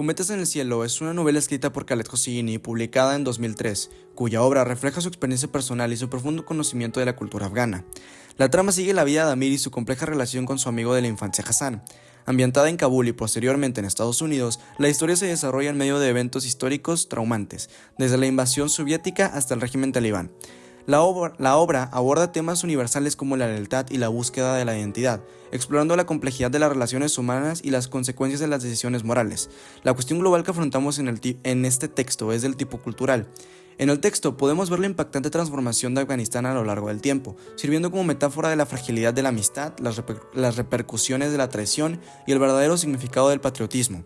Cometas en el cielo es una novela escrita por Khaled Hosseini y publicada en 2003, cuya obra refleja su experiencia personal y su profundo conocimiento de la cultura afgana. La trama sigue la vida de Amir y su compleja relación con su amigo de la infancia Hassan. Ambientada en Kabul y posteriormente en Estados Unidos, la historia se desarrolla en medio de eventos históricos traumantes, desde la invasión soviética hasta el régimen talibán. La obra aborda temas universales como la lealtad y la búsqueda de la identidad, explorando la complejidad de las relaciones humanas y las consecuencias de las decisiones morales. La cuestión global que afrontamos en este texto es del tipo cultural. En el texto podemos ver la impactante transformación de Afganistán a lo largo del tiempo, sirviendo como metáfora de la fragilidad de la amistad, las repercusiones de la traición y el verdadero significado del patriotismo.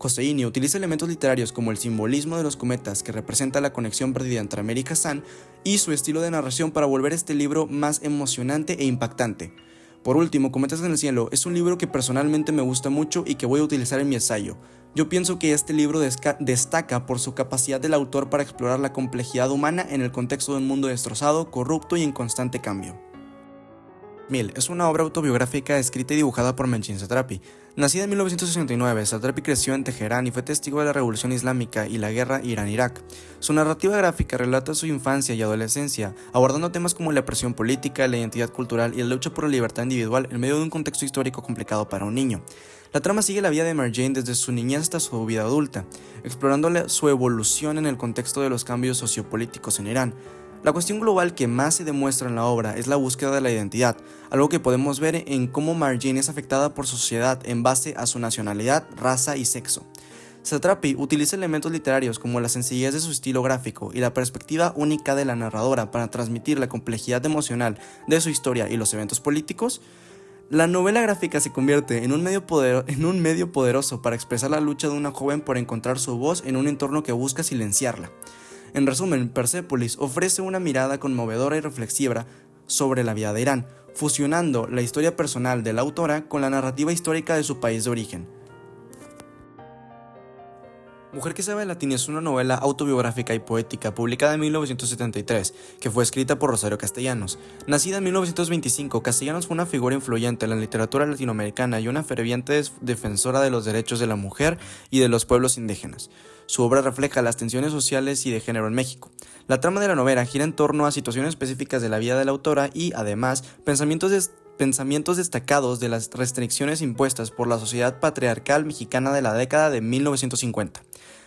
Hosseini utiliza elementos literarios como el simbolismo de los cometas, que representa la conexión perdida entre Amir y Hassan, y su estilo de narración para volver este libro más emocionante e impactante. Por último, Cometas en el cielo es un libro que personalmente me gusta mucho y que voy a utilizar en mi ensayo. Yo pienso que este libro destaca por su capacidad del autor para explorar la complejidad humana en el contexto de un mundo destrozado, corrupto y en constante cambio. Mil es una obra autobiográfica escrita y dibujada por Mehdi Satrapi. Nacida en 1969, Satrapi creció en Teherán y fue testigo de la Revolución Islámica y la guerra Irán-Irak. Su narrativa gráfica relata su infancia y adolescencia, abordando temas como la presión política, la identidad cultural y la lucha por la libertad individual en medio de un contexto histórico complicado para un niño. La trama sigue la vida de Marjane desde su niñez hasta su vida adulta, explorando su evolución en el contexto de los cambios sociopolíticos en Irán. La cuestión global que más se demuestra en la obra es la búsqueda de la identidad, algo que podemos ver en cómo Marjane es afectada por su sociedad en base a su nacionalidad, raza y sexo. Satrapi utiliza elementos literarios como la sencillez de su estilo gráfico y la perspectiva única de la narradora para transmitir la complejidad emocional de su historia y los eventos políticos. La novela gráfica se convierte en un medio poderoso para expresar la lucha de una joven por encontrar su voz en un entorno que busca silenciarla. En resumen, Persepolis ofrece una mirada conmovedora y reflexiva sobre la vida de Irán, fusionando la historia personal de la autora con la narrativa histórica de su país de origen. Mujer que sabe latín es una novela autobiográfica y poética publicada en 1973, que fue escrita por Rosario Castellanos. Nacida en 1925, Castellanos fue una figura influyente en la literatura latinoamericana y una ferviente defensora de los derechos de la mujer y de los pueblos indígenas. Su obra refleja las tensiones sociales y de género en México. La trama de la novela gira en torno a situaciones específicas de la vida de la autora y, además, pensamientos destacados de las restricciones impuestas por la sociedad patriarcal mexicana de la década de 1950.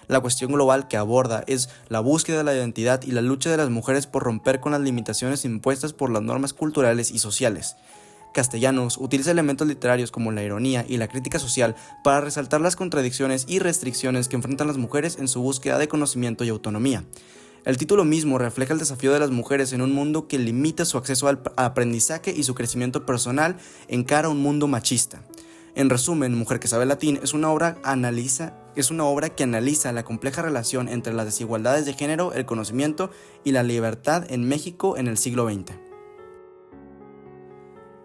La cuestión global que aborda es la búsqueda de la identidad y la lucha de las mujeres por romper con las limitaciones impuestas por las normas culturales y sociales. Castellanos utiliza elementos literarios como la ironía y la crítica social para resaltar las contradicciones y restricciones que enfrentan las mujeres en su búsqueda de conocimiento y autonomía. El título mismo refleja el desafío de las mujeres en un mundo que limita su acceso al aprendizaje y su crecimiento personal en cara a un mundo machista. En resumen, Mujer que sabe latín es una obra que analiza la compleja relación entre las desigualdades de género, el conocimiento y la libertad en México en el siglo XX.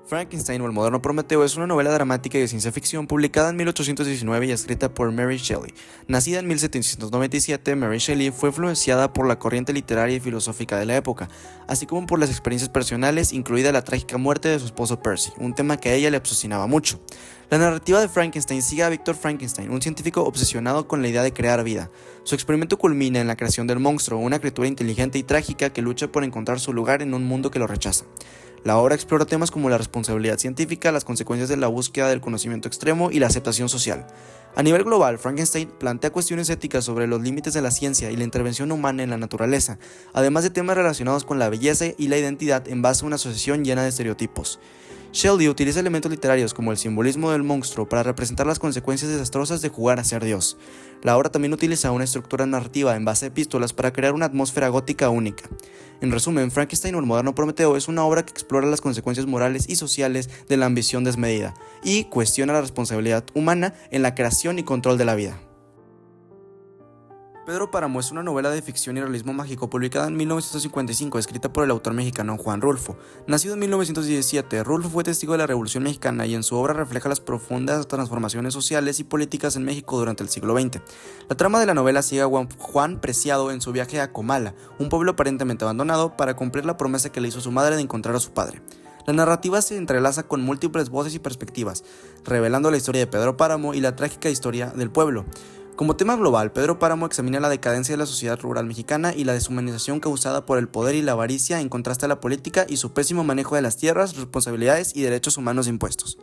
Frankenstein o el moderno Prometeo es una novela dramática y de ciencia ficción publicada en 1819 y escrita por Mary Shelley. Nacida en 1797, Mary Shelley fue influenciada por la corriente literaria y filosófica de la época, así como por las experiencias personales, incluida la trágica muerte de su esposo Percy, un tema que a ella le obsesionaba mucho. La narrativa de Frankenstein sigue a Victor Frankenstein, un científico obsesionado con la idea de crear vida. Su experimento culmina en la creación del monstruo, una criatura inteligente y trágica que lucha por encontrar su lugar en un mundo que lo rechaza. La obra explora temas como la responsabilidad científica, las consecuencias de la búsqueda del conocimiento extremo y la aceptación social. A nivel global, Frankenstein plantea cuestiones éticas sobre los límites de la ciencia y la intervención humana en la naturaleza, además de temas relacionados con la belleza y la identidad en base a una asociación llena de estereotipos. Shelley utiliza elementos literarios como el simbolismo del monstruo para representar las consecuencias desastrosas de jugar a ser Dios. La obra también utiliza una estructura narrativa en base a epístolas para crear una atmósfera gótica única. En resumen, Frankenstein o el moderno Prometeo es una obra que explora las consecuencias morales y sociales de la ambición desmedida y cuestiona la responsabilidad humana en la creación y control de la vida. Pedro Páramo es una novela de ficción y realismo mágico publicada en 1955, escrita por el autor mexicano Juan Rulfo. Nacido en 1917, Rulfo fue testigo de la Revolución Mexicana y en su obra refleja las profundas transformaciones sociales y políticas en México durante el siglo XX. La trama de la novela sigue a Juan Preciado en su viaje a Comala, un pueblo aparentemente abandonado, para cumplir la promesa que le hizo su madre de encontrar a su padre. La narrativa se entrelaza con múltiples voces y perspectivas, revelando la historia de Pedro Páramo y la trágica historia del pueblo. Como tema global, Pedro Páramo examina la decadencia de la sociedad rural mexicana y la deshumanización causada por el poder y la avaricia en contraste a la política y su pésimo manejo de las tierras, responsabilidades y derechos humanos impuestos.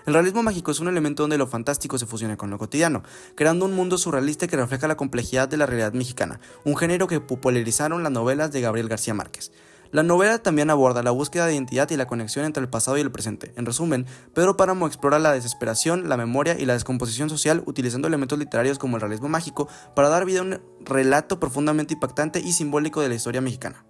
El realismo mágico es un elemento donde lo fantástico se fusiona con lo cotidiano, creando un mundo surrealista que refleja la complejidad de la realidad mexicana, un género que popularizaron las novelas de Gabriel García Márquez. La novela también aborda la búsqueda de identidad y la conexión entre el pasado y el presente. En resumen, Pedro Páramo explora la desesperación, la memoria y la descomposición social utilizando elementos literarios como el realismo mágico para dar vida a un relato profundamente impactante y simbólico de la historia mexicana.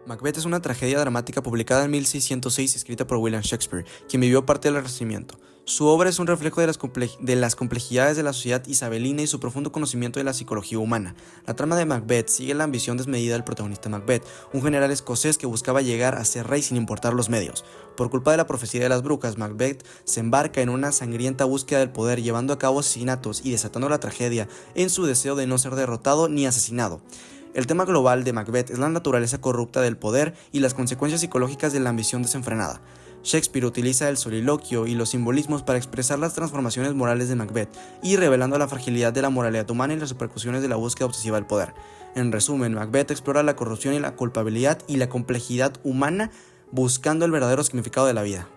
Macbeth es una tragedia dramática publicada en 1606 escrita por William Shakespeare, quien vivió parte del Renacimiento. Su obra es un reflejo de las complejidades de la sociedad isabelina y su profundo conocimiento de la psicología humana. La trama de Macbeth sigue la ambición desmedida del protagonista Macbeth, un general escocés que buscaba llegar a ser rey sin importar los medios. Por culpa de la profecía de las brujas, Macbeth se embarca en una sangrienta búsqueda del poder, llevando a cabo asesinatos y desatando la tragedia en su deseo de no ser derrotado ni asesinado. El tema global de Macbeth es la naturaleza corrupta del poder y las consecuencias psicológicas de la ambición desenfrenada. Shakespeare utiliza el soliloquio y los simbolismos para expresar las transformaciones morales de Macbeth y revelando la fragilidad de la moralidad humana y las repercusiones de la búsqueda obsesiva del poder. En resumen, Macbeth explora la corrupción y la culpabilidad y la complejidad humana buscando el verdadero significado de la vida.